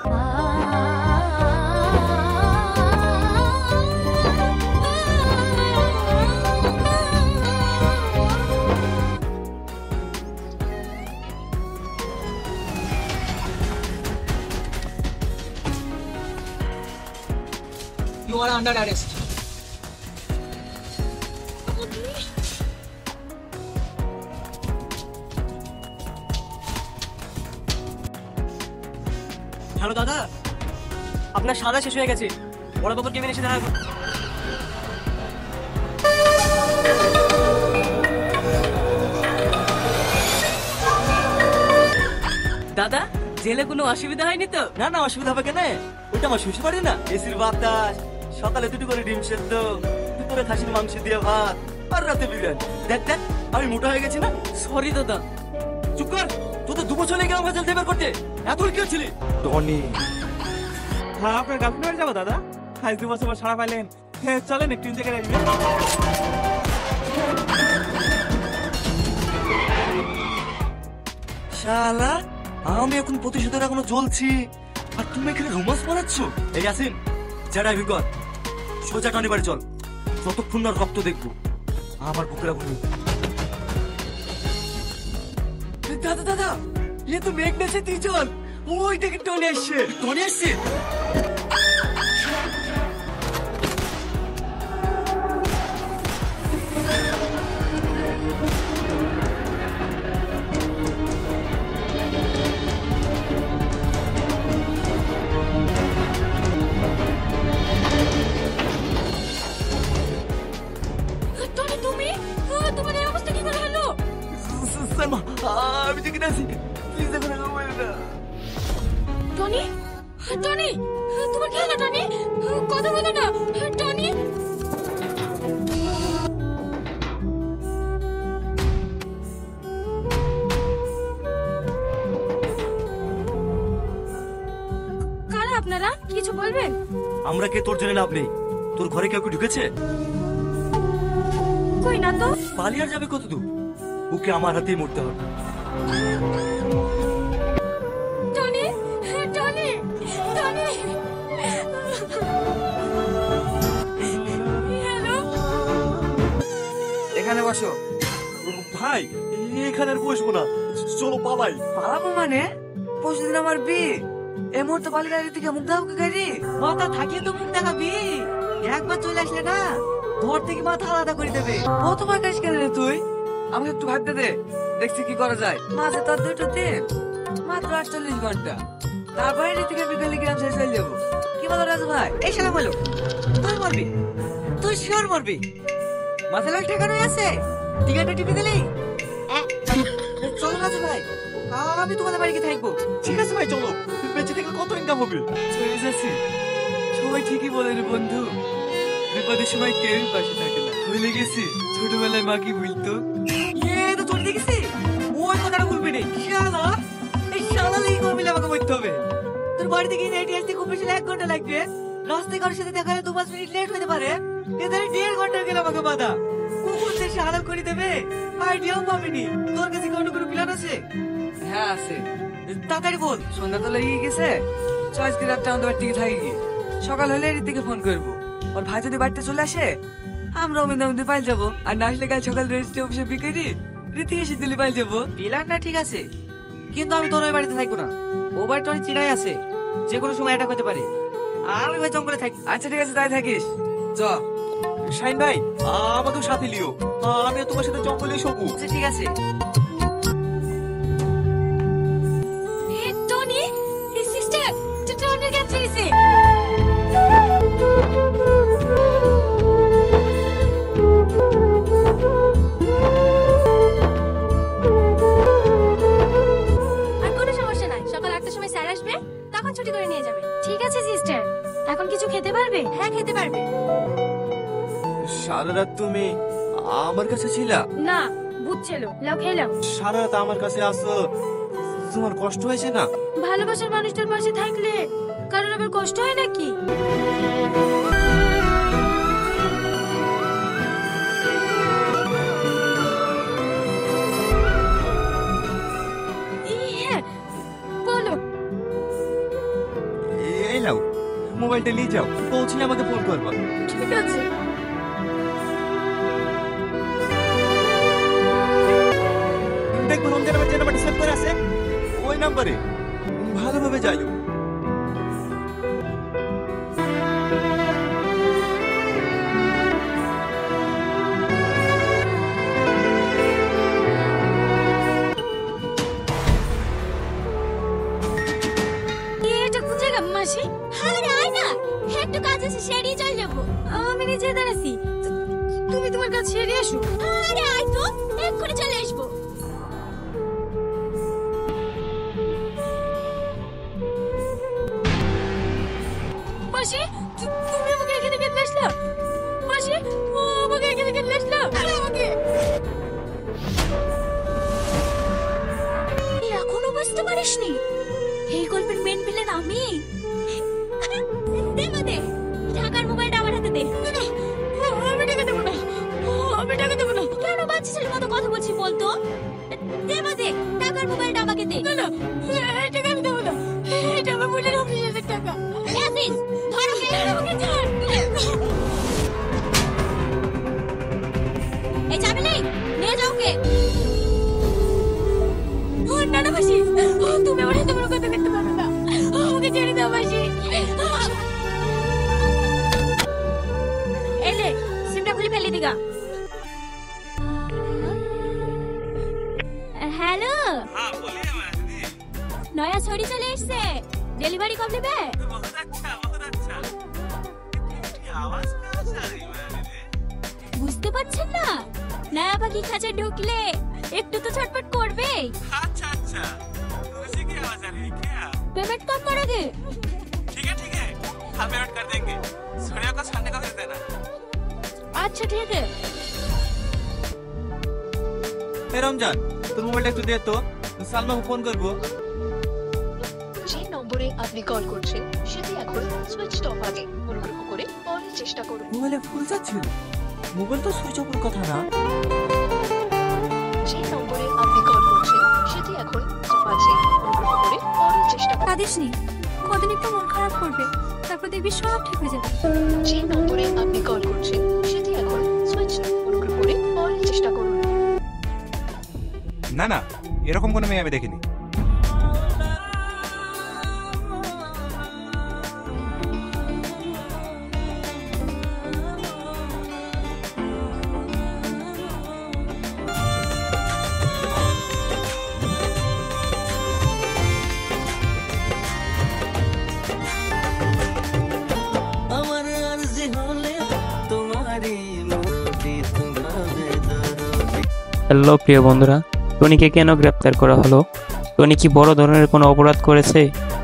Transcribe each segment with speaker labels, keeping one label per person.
Speaker 1: You are under arrest.
Speaker 2: Hello দাদা, আপনার সাদা শেষ হয়ে গেছে, বড় বাবুর কেবিনে এসে দেখা করুন। দাদা, জেলে কোনো অসুবিধা হয়নি তো?
Speaker 3: না না, অসুবিধা হবে কেন? ওইটা আমার শ্বশুর বাড়ি না, এসির বাতাস, সকালে দুটো করে ডিম সেদ্ধ, দুপুরে খাসির মাংস দিয়ে ভাত, আর রাতে বিরিয়ানি। দেখ দেখ, আমি মোটা হয়ে গেছি না?
Speaker 2: সরি দাদা।
Speaker 3: চুপ কর, তুই তো 2 বছর লেগে আমার জেল থেকে বের করতে। এত কি ছিলি টনি?
Speaker 4: হ্যাঁ, আপনার গার্লফ্রেন্ড বাড়ি যাবো দাদা। আজ 2 বছর পর সারা পাইলেন, হ্যাঁ চলেন একটু জায়গায় আসবেন।
Speaker 3: শালা, আমি এখন প্রতিশোধের এখনো জ্বলছি, আর তুমি এখানে রোমান্স বানাচ্ছ? এই আসিন, যা ড্রাইভিং কর, সোজা টনি বাড়ি চল। যতক্ষণ না রক্ত দেখবো আমার বুকের আগুন। দাদা দাদা, এ তো মেঘ নেছে, তুই চল। ওই দেখে টনি আসছে। টনি আসছে? আমি যেখানে আছি, প্লিজ এখন আমার না।
Speaker 5: টনি, টনি, তোমার কি হলো টনি? কথা বলো না টনি। কারা আপনারা? কিছু বলবেন?
Speaker 3: আমরা কে তোর জন্য লাভ নেই। তোর ঘরে কেউ ঢুকেছে?
Speaker 5: কই না তো।
Speaker 3: পালিয়ে যাবে কত দূর? ওকে আমার হাতেই মরতে হবে।
Speaker 5: Tony, Tony, Tony. হ্যালো,
Speaker 2: এখানে বসো।
Speaker 3: ভাই, এখানে আর বসবো না, চলো পালাই।
Speaker 2: পালাবো মানে? পরশুদিন আমার বিয়ে, এই মুহূর্তে পালিয়ে গাড়ি থেকে মুখ দেখাবো গাড়ি? মাথা থাকিয়ে তো মুখ দেখাবি, একবার চলে আসলে না ঘর থেকে মাথা আলাদা করে দেবে। ও তোমার কাজ কেন রে তুই? আমাকে একটু ভাবতে দে, দেখছি কি করা যায়। মাঝে তোর 2টো দিন, মাত্র 48 ঘন্টা, তারপরে রীতিকে বিকেলে গ্রাম ছেড়ে চলে যাবো। কি বলো রাজু ভাই? এই শালা বলো, তুই মরবি, তুই শিওর মরবি। মাথা লাল ঠেকানো আছে, টিকাটা টিপে দিলি। চলো রাজু ভাই, আমি তোমাদের বাড়ি গিয়ে থাকবো।
Speaker 3: ঠিক আছে ভাই, চলো। বেঁচে থেকে কত ইনকাম হবে?
Speaker 2: চলে যাচ্ছি। সবাই ঠিকই বলে রে বন্ধু, বিপদের সময় কেউই পাশে থাকে না। ভুলে গেছি ছোটবেলায় মা কি বলতো, এ তো চলে গেছি, ওই কথাটা বলবি রে। শালা, এই শালা লেগে করে মিলে আমাকে বলতে হবে। তোর বাড়ি থেকে হেঁটে আসতে খুব বেশি 1 ঘন্টা লাগবে, রাস্তায় কারোর সাথে দেখা হলে 2-5 মিনিট লেট হতে পারে। এদের 1.5 ঘন্টা গেলে আমাকে বাধা। কুকুর সে হালাল করে দেবে, আইডিয়াও পাবিনি। তোর কাছে কোনো প্ল্যান আছে? হ্যাঁ আছে, তাড়াতাড়ি বল। সন্ধ্যা তো লেগে গেছে, আজকে রাতটা আমাদের বাড়ি থেকে থাকি, সকাল হলে রীতিকে ফোন করবো। ওর ভাই যদি বাড়িতে চলে আসে, আমরা মধ্যে পাইল যাবো, আর না আসলে কাল সকাল রেজিস্ট্রি অফিসে বিকেলি রীতি এসে দিল্লি পাইল যাবো। প্ল্যানটা ঠিক আছে, কিন্তু আমি তোর ওই বাড়িতে থাকবো না। ও বাড়িটা অনেক চিড়াই আছে, যে কোনো সময় অ্যাটাক হতে পারে। আমি ভাই জঙ্গলে থাকি। আচ্ছা ঠিক আছে, তাই থাকিস। চ
Speaker 3: শাইন ভাই, আমাদের সাথে লিও, আমিও তোমার সাথে জঙ্গলে শোবো।
Speaker 2: আচ্ছা ঠিক আছে।
Speaker 5: টনি, সিস্টার, টনি কেন ফিরেছে? আর কোনো সমস্যা নাই, সকাল 8টার সময় স্যার আসবে, তখন ছুটি করে নিয়ে যাবে। ঠিক আছে সিস্টার, এখন কিছু খেতে পারবে? হ্যাঁ খেতে পারবে।
Speaker 3: সারা রাত তুমি আমার কাছে ছিলা?
Speaker 5: না, বুঝছিল। লাও খেয়ে লাও।
Speaker 3: সারা রাত আমার কাছে আসো, তোমার কষ্ট হয়েছে না?
Speaker 5: ভালোবাসার মানুষটার পাশে থাকলে কারোর আবার কষ্ট হয় নাকি? হ্যাঁ বলো।
Speaker 2: মোবাইলটা নিয়ে যাও, পৌঁছে আমাকে ফোন করবো।
Speaker 5: ঠিক আছে।
Speaker 2: দেখবো রমজান আমার যে নাম্বারটা সেভ করে আছে ওই নাম্বারে ভালোভাবে যাইও।
Speaker 5: এটা কোন জায়গা মাসি? আরে আয় না, একটু কাজ আছে, সেরেই চল যাবো। আমি নিজে দাঁড়াচ্ছি, তুমি তোমার কাজ সেরে আসো। আরে আয় তো, এক্ষুনি চলে আসবো। মাসি, তুমি আমাকে এখানে কেন আসলা? মাসি, আমাকে এখানে কেন আসলা? আমাকে এখনো বুঝতে পারিসনি? এই গল্পের মেন ভিলেন আমি। দে দে, ঢাকার মোবাইলটা আমার হাতে দে। আমি টাকা দেবো না, আমি টাকা দেবো না। কেন বাচ্চা ছেলের মতো কথা বলছিস বলতো? দে দে, ঢাকার মোবাইলটা আমাকে দে। না না, এই টাকা আমি দেবো না, এটা আমার বোনের অফিসের টাকা। এসিস, ধর আমাকে ছাড়। এই চাবি নিয়ে যাও কে? না না মাসি, তুমি আমার হাতে বড় কথা করতে পারো না, আমাকে ছেড়ে দাও মাসি। এলে সিমটা খুলে ফেলে দিগা। হ্যালো, নয়া ছড়ি চলে এসছে, ডেলিভারি কবে নেবে? বুঝতে পারছেন না? নয়া পাখি খাঁচা ঢুকলে একটু তো ছটফট করবে।
Speaker 4: अच्छा अच्छा तुझे की आवाज आ रही है क्या?
Speaker 5: पेमेंट कब करोगे?
Speaker 4: ठीक है हम पेमेंट कर देंगे। सोनिया को संडे को कर देना।
Speaker 5: अच्छा ठीक है।
Speaker 2: এই রমজান, তোর মোবাইলটা একটু দে তো, সালমাকে ফোন করবো।
Speaker 6: যে নম্বরে আপনি কল করছেন সেটি এখন সুইচ অফ আছে, অনুগ্রহ করে পরে চেষ্টা করুন।
Speaker 2: মোবাইলে ফুল যাচ্ছিল, মোবাইল তো সুইচ অফের কথা না।
Speaker 6: যে নম্বরে আপনি কল করছেন সেটি এখন অফ আছে, অনুগ্রহ করে পরে চেষ্টা করুন।
Speaker 5: কাঁদিস নি, কদিন একটু মন খারাপ করবে, তারপর দেখবি সব ঠিক হয়ে যাবে।
Speaker 6: যে নম্বরে আপনি কল করছেন সেটি এখন সুইচ, অনুগ্রহ করে পরে চেষ্টা করুন।
Speaker 4: না না এরকম কোনো মেয়ে আমি দেখিনি।
Speaker 7: হ্যালো প্রিয় বন্ধুরা, টনিকে কেন গ্রেপ্তার করা হলো? টনি কি বড় ধরনের কোনো অপরাধ করেছে,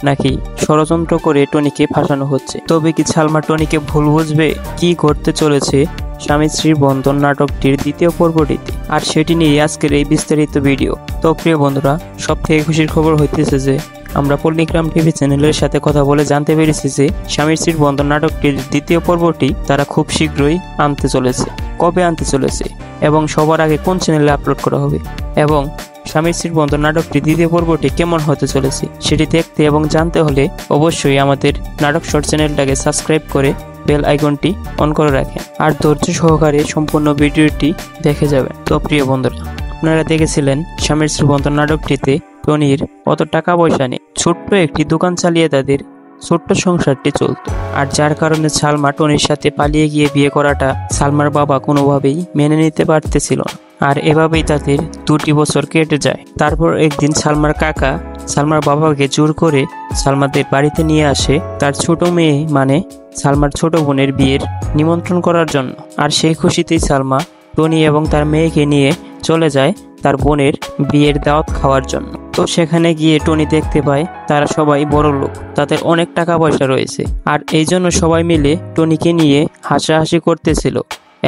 Speaker 7: নাকি ষড়যন্ত্র করে টনিকে ফাঁসানো হচ্ছে? তবে কি সালমা টনিকে ভুল বুঝবে? কি ঘটতে চলেছে স্বামী স্ত্রীর বন্ধন নাটকটির দ্বিতীয় পর্বটিতে, আর সেটি নিয়ে আজকের এই বিস্তারিত ভিডিও। তো প্রিয় বন্ধুরা, সব থেকে খুশির খবর হইতেছে যে আমরা পল্লিগ্রাম টিভি চ্যানেলের সাথে কথা বলে জানতে পেরেছি যে স্বামী স্ত্রীর বন্ধন নাটকটির দ্বিতীয় পর্বটি তারা খুব শীঘ্রই আনতে চলেছে। কবে আনতে চলেছে এবং সবার আগে কোন চ্যানেলে আপলোড করা হবে, এবং স্বামী স্ত্রীর বন্ধন নাটকটি দ্বিতীয় পর্বটি কেমন হতে চলেছে সেটি দেখতে এবং জানতে হলে অবশ্যই আমাদের নাটক শর্ট চ্যানেলটাকে সাবস্ক্রাইব করে বেল আইকনটি অন করে রাখেন, আর ধৈর্য সহকারে সম্পূর্ণ ভিডিওটি দেখে যাবেন। তো প্রিয় বন্ধুরা, আপনারা দেখেছিলেন স্বামী স্ত্রীর বন্ধন নাটকটিতে টনির অত টাকা পয়সা নেই, ছোট্ট একটি দোকান চালিয়ে তাদের ছোট্ট সংসারটি চলতো, আর যার কারণে সালমা টনির সাথে পালিয়ে গিয়ে বিয়ে করাটা সালমার বাবা কোনোভাবেই মেনে নিতে পারতেছিল না। আর এভাবেই তাদের 2টি বছর কেটে যায়। তারপর একদিন সালমার কাকা সালমার বাবাকে জোর করে সালমাদের বাড়িতে নিয়ে আসে তার ছোট মেয়ে মানে সালমার ছোট বোনের বিয়ের নিমন্ত্রণ করার জন্য। আর সেই খুশিতেই সালমা টনি এবং তার মেয়েকে নিয়ে চলে যায় তার বোনের বিয়ের দাওয়াত খাওয়ার জন্য। তো সেখানে গিয়ে টনি দেখতে পায় তারা সবাই বড় লোক, তাদের অনেক টাকা পয়সা রয়েছে, আর এই জন্য সবাই মিলে টনিকে নিয়ে হাসাহাসি করতেছিল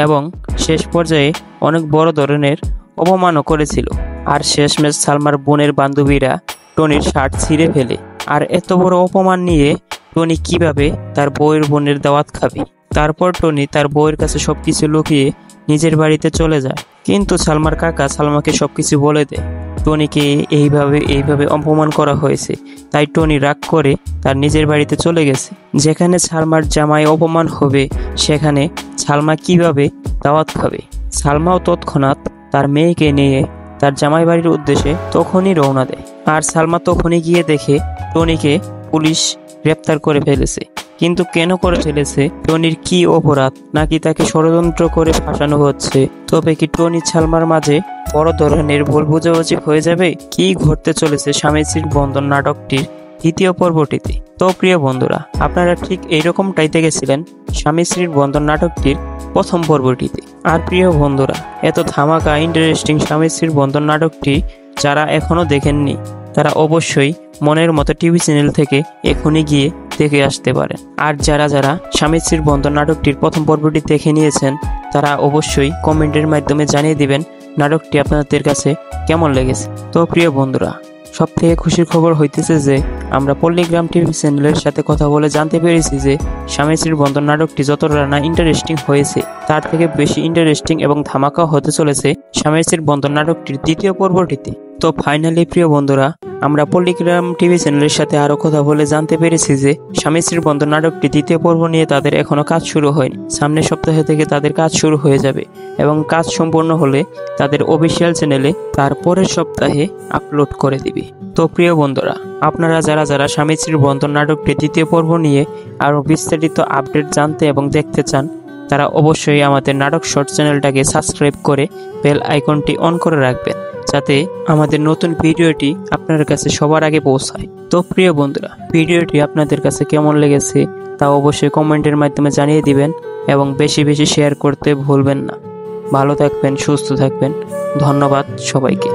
Speaker 7: এবং শেষ পর্যায়ে অনেক বড় ধরনের অপমানও করেছিল। আর শেষমেশ সালমার বোনের বান্ধবীরা টনির শার্ট ছিঁড়ে ফেলে। আর এত বড় অপমান নিয়ে টনি কিভাবে তার বউয়ের বোনের দাওয়াত খাবে? তারপর টনি তার বউয়ের কাছে সবকিছু লুকিয়ে নিজের বাড়িতে চলে যায়, কিন্তু সালমার কাকা সালমাকে সবকিছু বলে দেয় টনিকে এইভাবে অপমান করা হয়েছে। তাই টনি রাগ করে তার নিজের বাড়িতে চলে গেছে। যেখানে সালমার জামাই অপমান হবে সেখানে সালমা কিভাবে দাওয়াত খাবে। সালমাও তৎক্ষণাৎ তার মেয়েকে নিয়ে তার জামাই বাড়ির উদ্দেশ্যে তখনই রওনা দেয়। আর সালমা তখনই গিয়ে দেখে টনিকে পুলিশ গ্রেপ্তার করে ফেলেছে। কিন্তু কেন করে ফেলেছে, টনির কি অপরাধ, নাকি তাকে ষড়যন্ত্র করে ফাঁসানো হচ্ছে? তবে কি টনি সালমার মাঝে বড় ধরনের ভুল বোঝাবুঝি হয়ে যাবে? কি ঘটতে চলেছে স্বামী স্ত্রীর বন্ধন নাটকটির দ্বিতীয় পর্বটিতে? তো প্রিয় বন্ধুরা, আপনারা ঠিক এইরকমটাই দেখেছিলেন স্বামী স্ত্রীর বন্ধন নাটকটির প্রথম পর্বটিতে। আর প্রিয় বন্ধুরা, এত ধামাকা ইন্টারেস্টিং স্বামী স্ত্রীর বন্ধন নাটকটি যারা এখনো দেখেননি তারা অবশ্যই মনের মতো টিভি চ্যানেল থেকে এখনই গিয়ে দেখে আসতে পারেন। আর যারা স্বামী স্ত্রীর বন্ধন নাটকটির প্রথম পর্বটি দেখে নিয়েছেন তারা অবশ্যই কমেন্টের মাধ্যমে জানিয়ে দিবেন নাটকটি আপনাদের কাছে কেমন লেগেছে। তো প্রিয় বন্ধুরা, সব থেকে খুশির খবর হইতেছে যে আমরা পল্লীগ্রাম টিভি চ্যানেলের সাথে কথা বলে জানতে পেরেছি যে স্বামী স্ত্রীর বন্ধন নাটকটি যতটা না ইন্টারেস্টিং হয়েছে তার থেকে বেশি ইন্টারেস্টিং এবং ধামাকা হতে চলেছে স্বামী স্ত্রীর বন্ধন নাটকটির দ্বিতীয় পর্বটিতে। তো ফাইনালি প্রিয় বন্ধুরা, আমরা পল্লীগ্রাম টিভি চ্যানেলের সাথে আরো কথা বলে জানতে পেরেছি যে স্বামী স্ত্রীর বন্ধন নাটকটি দ্বিতীয় পর্ব নিয়ে তাদের এখনো কাজ শুরু হয়নি। সামনের সপ্তাহ থেকে তাদের কাজ শুরু হয়ে যাবে এবং কাজ সম্পূর্ণ হলে তাদের অফিসিয়াল চ্যানেলে তার পরের সপ্তাহে আপলোড করে দিবে। তো প্রিয় বন্ধুরা, আপনারা যারা স্বামী স্ত্রীর বন্ধন নাটকটি দ্বিতীয় পর্ব নিয়ে আরো বিস্তারিত আপডেট জানতে এবং দেখতে চান তারা অবশ্যই আমাদের নাটক শর্ট চ্যানেলটাকে সাবস্ক্রাইব করে বেল আইকনটি অন করে রাখবেন যাতে আমাদের নতুন ভিডিওটি আপনার কাছে সবার আগে পৌঁছায়। তো প্রিয় বন্ধুরা, ভিডিওটি আপনাদের কাছে কেমন লেগেছে তা অবশ্যই কমেন্টের মাধ্যমে জানিয়ে দিবেন এবং বেশি বেশি শেয়ার করতে ভুলবেন না। ভালো থাকবেন, সুস্থ থাকবেন। ধন্যবাদ সবাইকে।